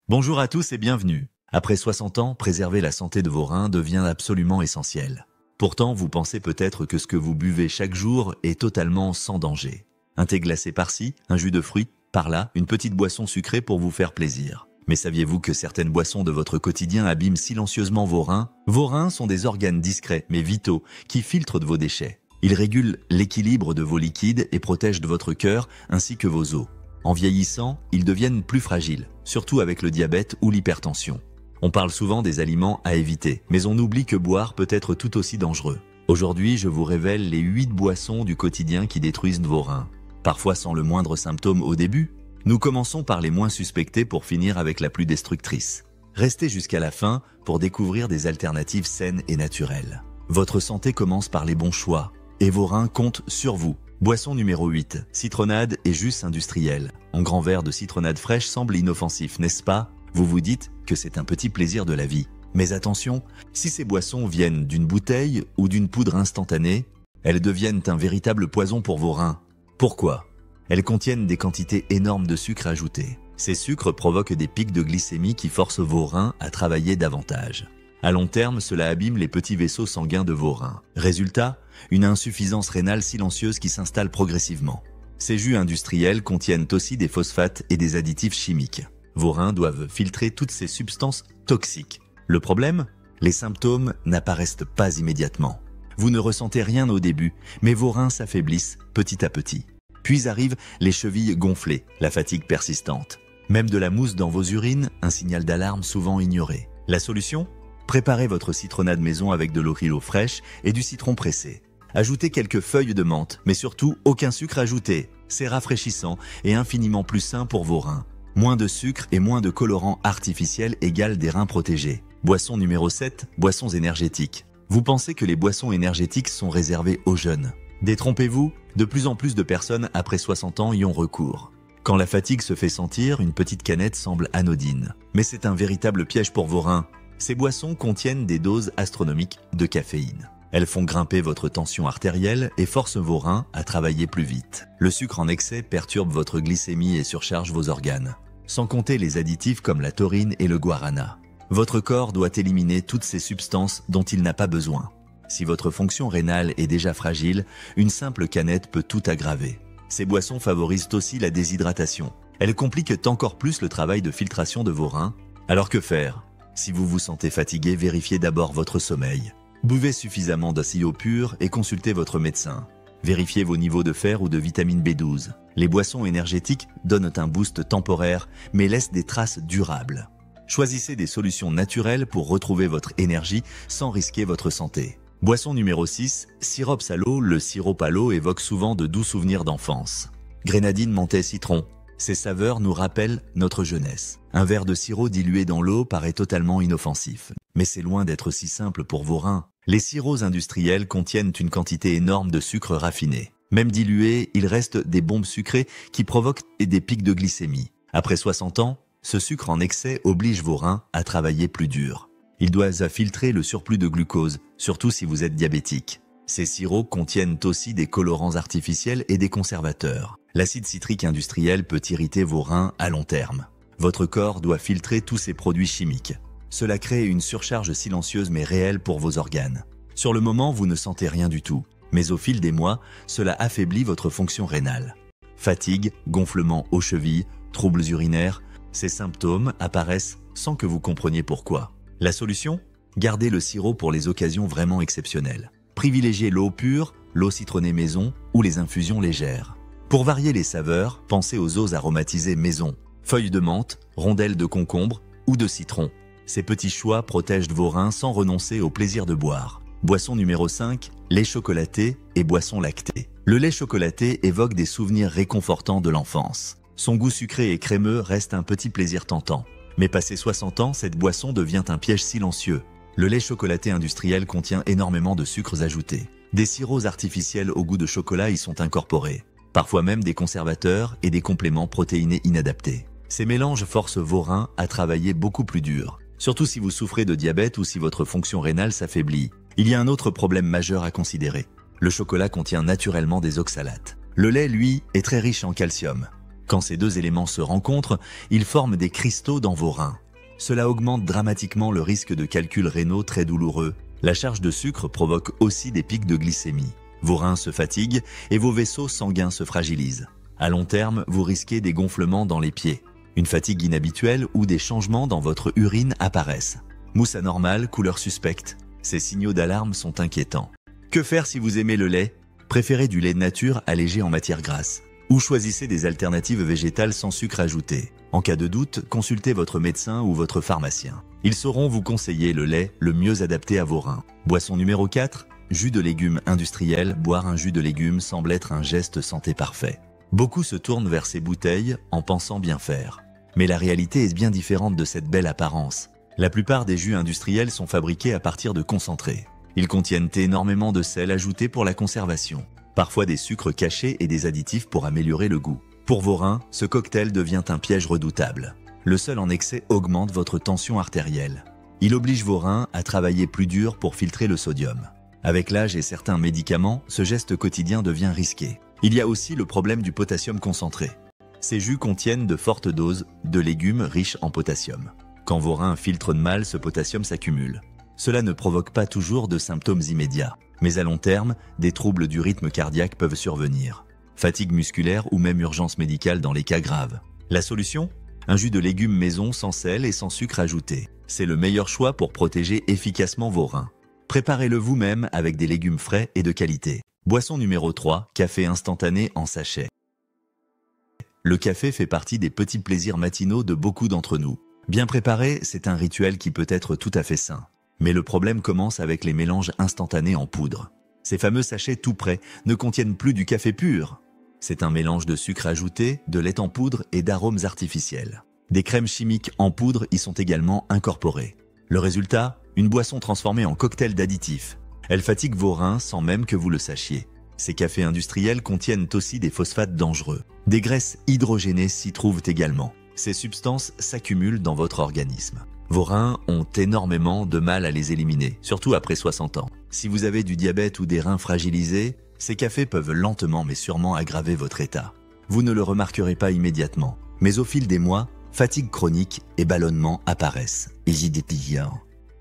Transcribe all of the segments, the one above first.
Bonjour à tous et bienvenue. Après 60 ans, préserver la santé de vos reins devient absolument essentiel. Pourtant, vous pensez peut-être que ce que vous buvez chaque jour est totalement sans danger. Un thé glacé par-ci, un jus de fruits, par-là, une petite boisson sucrée pour vous faire plaisir. Mais saviez-vous que certaines boissons de votre quotidien abîment silencieusement vos reins? Vos reins sont des organes discrets mais vitaux qui filtrent de vos déchets. Ils régulent l'équilibre de vos liquides et protègent de votre cœur ainsi que vos os. En vieillissant, ils deviennent plus fragiles, surtout avec le diabète ou l'hypertension. On parle souvent des aliments à éviter, mais on oublie que boire peut être tout aussi dangereux. Aujourd'hui, je vous révèle les 8 boissons du quotidien qui détruisent vos reins. Parfois sans le moindre symptôme au début. Nous commençons par les moins suspectées pour finir avec la plus destructrice. Restez jusqu'à la fin pour découvrir des alternatives saines et naturelles. Votre santé commence par les bons choix, et vos reins comptent sur vous. Boisson numéro 8, citronnade et jus industriel. Un grand verre de citronnade fraîche semble inoffensif, n'est-ce pas? Vous vous dites que c'est un petit plaisir de la vie. Mais attention, si ces boissons viennent d'une bouteille ou d'une poudre instantanée, elles deviennent un véritable poison pour vos reins. Pourquoi? Elles contiennent des quantités énormes de sucre ajouté. Ces sucres provoquent des pics de glycémie qui forcent vos reins à travailler davantage. À long terme, cela abîme les petits vaisseaux sanguins de vos reins. Résultat, une insuffisance rénale silencieuse qui s'installe progressivement. Ces jus industriels contiennent aussi des phosphates et des additifs chimiques. Vos reins doivent filtrer toutes ces substances toxiques. Le problème? Les symptômes n'apparaissent pas immédiatement. Vous ne ressentez rien au début, mais vos reins s'affaiblissent petit à petit. Puis arrivent les chevilles gonflées, la fatigue persistante. Même de la mousse dans vos urines, un signal d'alarme souvent ignoré. La solution? Préparez votre citronnade maison avec de l'eau fraîche et du citron pressé. Ajoutez quelques feuilles de menthe, mais surtout aucun sucre ajouté. C'est rafraîchissant et infiniment plus sain pour vos reins. Moins de sucre et moins de colorants artificiels égale des reins protégés. Boisson numéro 7, boissons énergétiques. Vous pensez que les boissons énergétiques sont réservées aux jeunes? Détrompez-vous, de plus en plus de personnes après 60 ans y ont recours. Quand la fatigue se fait sentir, une petite canette semble anodine. Mais c'est un véritable piège pour vos reins. Ces boissons contiennent des doses astronomiques de caféine. Elles font grimper votre tension artérielle et forcent vos reins à travailler plus vite. Le sucre en excès perturbe votre glycémie et surcharge vos organes. Sans compter les additifs comme la taurine et le guarana. Votre corps doit éliminer toutes ces substances dont il n'a pas besoin. Si votre fonction rénale est déjà fragile, une simple canette peut tout aggraver. Ces boissons favorisent aussi la déshydratation. Elles compliquent encore plus le travail de filtration de vos reins. Alors que faire? Si vous vous sentez fatigué, vérifiez d'abord votre sommeil. Buvez suffisamment d'eau pure et consultez votre médecin. Vérifiez vos niveaux de fer ou de vitamine B12. Les boissons énergétiques donnent un boost temporaire, mais laissent des traces durables. Choisissez des solutions naturelles pour retrouver votre énergie sans risquer votre santé. Boisson numéro 6, sirops à l'eau. Le sirop à l'eau évoque souvent de doux souvenirs d'enfance. Grenadine, menthe, citron. Ces saveurs nous rappellent notre jeunesse. Un verre de sirop dilué dans l'eau paraît totalement inoffensif. Mais c'est loin d'être si simple pour vos reins. Les sirops industriels contiennent une quantité énorme de sucre raffiné. Même dilués, il reste des bombes sucrées qui provoquent des pics de glycémie. Après 60 ans, ce sucre en excès oblige vos reins à travailler plus dur. Ils doivent filtrer le surplus de glucose, surtout si vous êtes diabétique. Ces sirops contiennent aussi des colorants artificiels et des conservateurs. L'acide citrique industriel peut irriter vos reins à long terme. Votre corps doit filtrer tous ces produits chimiques. Cela crée une surcharge silencieuse mais réelle pour vos organes. Sur le moment, vous ne sentez rien du tout, mais au fil des mois, cela affaiblit votre fonction rénale. Fatigue, gonflement aux chevilles, troubles urinaires, ces symptômes apparaissent sans que vous compreniez pourquoi. La solution? Gardez le sirop pour les occasions vraiment exceptionnelles. Privilégiez l'eau pure, l'eau citronnée maison ou les infusions légères. Pour varier les saveurs, pensez aux eaux aromatisées maison, feuilles de menthe, rondelles de concombre ou de citron. Ces petits choix protègent vos reins sans renoncer au plaisir de boire. Boisson numéro 5, lait chocolaté et boisson lactée. Le lait chocolaté évoque des souvenirs réconfortants de l'enfance. Son goût sucré et crémeux reste un petit plaisir tentant. Mais passé 60 ans, cette boisson devient un piège silencieux. Le lait chocolaté industriel contient énormément de sucres ajoutés. Des sirops artificiels au goût de chocolat y sont incorporés. Parfois même des conservateurs et des compléments protéinés inadaptés. Ces mélanges forcent vos reins à travailler beaucoup plus dur. Surtout si vous souffrez de diabète ou si votre fonction rénale s'affaiblit. Il y a un autre problème majeur à considérer. Le chocolat contient naturellement des oxalates. Le lait, lui, est très riche en calcium. Quand ces deux éléments se rencontrent, ils forment des cristaux dans vos reins. Cela augmente dramatiquement le risque de calculs rénaux très douloureux. La charge de sucre provoque aussi des pics de glycémie. Vos reins se fatiguent et vos vaisseaux sanguins se fragilisent. À long terme, vous risquez des gonflements dans les pieds, une fatigue inhabituelle ou des changements dans votre urine apparaissent. Mousse anormale, couleur suspecte. Ces signaux d'alarme sont inquiétants. Que faire si vous aimez le lait? Préférez du lait de nature allégé en matière grasse. Ou choisissez des alternatives végétales sans sucre ajouté. En cas de doute, consultez votre médecin ou votre pharmacien. Ils sauront vous conseiller le lait le mieux adapté à vos reins. Boisson numéro 4, jus de légumes industriel. Boire un jus de légumes semble être un geste santé parfait. Beaucoup se tournent vers ces bouteilles en pensant bien faire. Mais la réalité est bien différente de cette belle apparence. La plupart des jus industriels sont fabriqués à partir de concentrés. Ils contiennent énormément de sel ajouté pour la conservation. Parfois des sucres cachés et des additifs pour améliorer le goût. Pour vos reins, ce cocktail devient un piège redoutable. Le sel en excès augmente votre tension artérielle. Il oblige vos reins à travailler plus dur pour filtrer le sodium. Avec l'âge et certains médicaments, ce geste quotidien devient risqué. Il y a aussi le problème du potassium concentré. Ces jus contiennent de fortes doses de légumes riches en potassium. Quand vos reins filtrent mal, ce potassium s'accumule. Cela ne provoque pas toujours de symptômes immédiats. Mais à long terme, des troubles du rythme cardiaque peuvent survenir. Fatigue musculaire ou même urgence médicale dans les cas graves. La solution? Un jus de légumes maison sans sel et sans sucre ajouté. C'est le meilleur choix pour protéger efficacement vos reins. Préparez-le vous-même avec des légumes frais et de qualité. Boisson numéro 3, café instantané en sachet. Le café fait partie des petits plaisirs matinaux de beaucoup d'entre nous. Bien préparé, c'est un rituel qui peut être tout à fait sain. Mais le problème commence avec les mélanges instantanés en poudre. Ces fameux sachets tout prêts ne contiennent plus du café pur. C'est un mélange de sucre ajouté, de lait en poudre et d'arômes artificiels. Des crèmes chimiques en poudre y sont également incorporées. Le résultat? Une boisson transformée en cocktail d'additifs. Elle fatigue vos reins sans même que vous le sachiez. Ces cafés industriels contiennent aussi des phosphates dangereux. Des graisses hydrogénées s'y trouvent également. Ces substances s'accumulent dans votre organisme. Vos reins ont énormément de mal à les éliminer, surtout après 60 ans. Si vous avez du diabète ou des reins fragilisés, ces cafés peuvent lentement mais sûrement aggraver votre état. Vous ne le remarquerez pas immédiatement, mais au fil des mois, fatigue chronique et ballonnement apparaissent.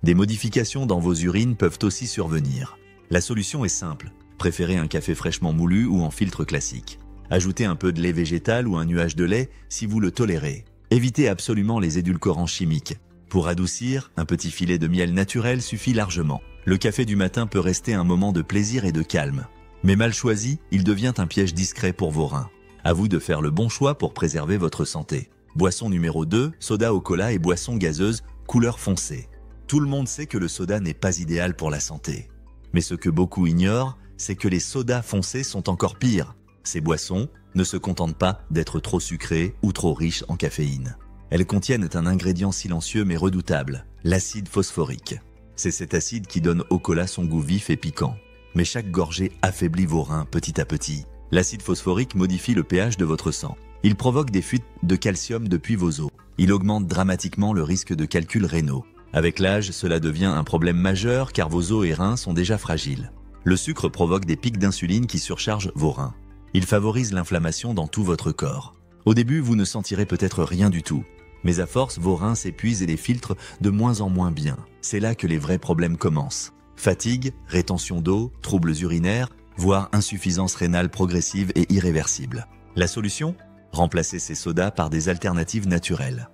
Des modifications dans vos urines peuvent aussi survenir. La solution est simple. Préférez un café fraîchement moulu ou en filtre classique. Ajoutez un peu de lait végétal ou un nuage de lait si vous le tolérez. Évitez absolument les édulcorants chimiques. Pour adoucir, un petit filet de miel naturel suffit largement. Le café du matin peut rester un moment de plaisir et de calme. Mais mal choisi, il devient un piège discret pour vos reins. À vous de faire le bon choix pour préserver votre santé. Boisson numéro 2, soda au cola et boisson gazeuse, couleur foncée. Tout le monde sait que le soda n'est pas idéal pour la santé. Mais ce que beaucoup ignorent, c'est que les sodas foncés sont encore pires. Ces boissons ne se contentent pas d'être trop sucrées ou trop riches en caféine. Elles contiennent un ingrédient silencieux mais redoutable, l'acide phosphorique. C'est cet acide qui donne au cola son goût vif et piquant. Mais chaque gorgée affaiblit vos reins petit à petit. L'acide phosphorique modifie le pH de votre sang. Il provoque des fuites de calcium depuis vos os. Il augmente dramatiquement le risque de calculs rénaux. Avec l'âge, cela devient un problème majeur car vos os et reins sont déjà fragiles. Le sucre provoque des pics d'insuline qui surchargent vos reins. Il favorise l'inflammation dans tout votre corps. Au début, vous ne sentirez peut-être rien du tout. Mais à force, vos reins s'épuisent et les filtrent de moins en moins bien. C'est là que les vrais problèmes commencent. Fatigue, rétention d'eau, troubles urinaires, voire insuffisance rénale progressive et irréversible. La solution? Remplacez ces sodas par des alternatives naturelles.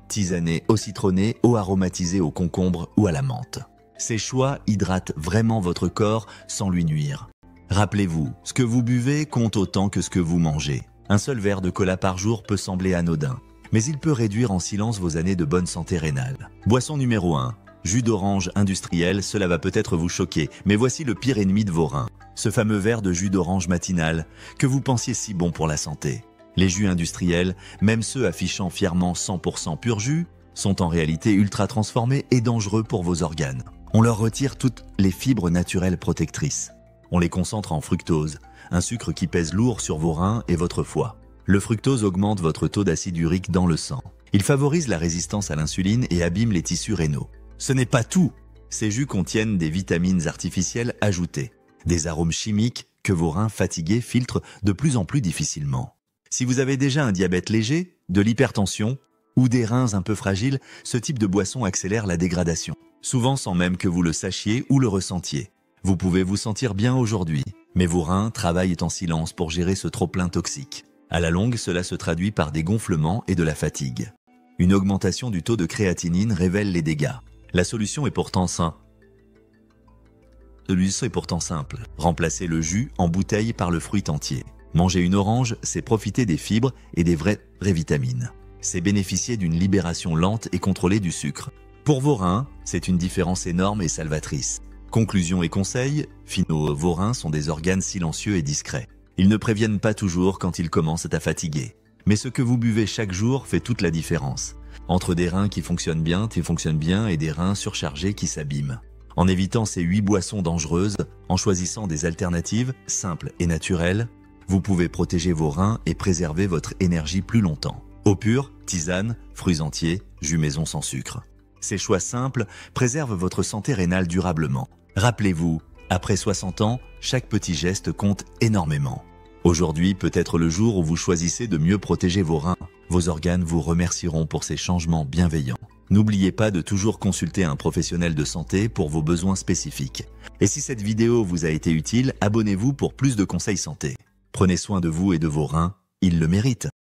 Tisané au citronné, eau aromatisée au concombre ou à la menthe. Ces choix hydratent vraiment votre corps sans lui nuire. Rappelez-vous, ce que vous buvez compte autant que ce que vous mangez. Un seul verre de cola par jour peut sembler anodin, mais il peut réduire en silence vos années de bonne santé rénale. Boisson numéro 1. Jus d'orange industriel, cela va peut-être vous choquer, mais voici le pire ennemi de vos reins. Ce fameux verre de jus d'orange matinal, que vous pensiez si bon pour la santé. Les jus industriels, même ceux affichant fièrement 100% pur jus, sont en réalité ultra transformés et dangereux pour vos organes. On leur retire toutes les fibres naturelles protectrices. On les concentre en fructose, un sucre qui pèse lourd sur vos reins et votre foie. Le fructose augmente votre taux d'acide urique dans le sang. Il favorise la résistance à l'insuline et abîme les tissus rénaux. Ce n'est pas tout. Ces jus contiennent des vitamines artificielles ajoutées, des arômes chimiques que vos reins fatigués filtrent de plus en plus difficilement. Si vous avez déjà un diabète léger, de l'hypertension ou des reins un peu fragiles, ce type de boisson accélère la dégradation, souvent sans même que vous le sachiez ou le ressentiez. Vous pouvez vous sentir bien aujourd'hui, mais vos reins travaillent en silence pour gérer ce trop-plein toxique. À la longue, cela se traduit par des gonflements et de la fatigue. Une augmentation du taux de créatinine révèle les dégâts. La solution est pourtant simple. Remplacez le jus en bouteille par le fruit entier. Manger une orange, c'est profiter des fibres et des vraies vitamines. C'est bénéficier d'une libération lente et contrôlée du sucre. Pour vos reins, c'est une différence énorme et salvatrice. Conclusion et conseil, vos reins sont des organes silencieux et discrets. Ils ne préviennent pas toujours quand ils commencent à fatiguer. Mais ce que vous buvez chaque jour fait toute la différence. Entre des reins qui fonctionnent bien et des reins surchargés qui s'abîment. En évitant ces 8 boissons dangereuses, en choisissant des alternatives simples et naturelles, vous pouvez protéger vos reins et préserver votre énergie plus longtemps. Eau pure, tisane, fruits entiers, jus maison sans sucre. Ces choix simples préservent votre santé rénale durablement. Rappelez-vous, après 60 ans, chaque petit geste compte énormément. Aujourd'hui peut être le jour où vous choisissez de mieux protéger vos reins. Vos organes vous remercieront pour ces changements bienveillants. N'oubliez pas de toujours consulter un professionnel de santé pour vos besoins spécifiques. Et si cette vidéo vous a été utile, abonnez-vous pour plus de conseils santé. Prenez soin de vous et de vos reins, ils le méritent.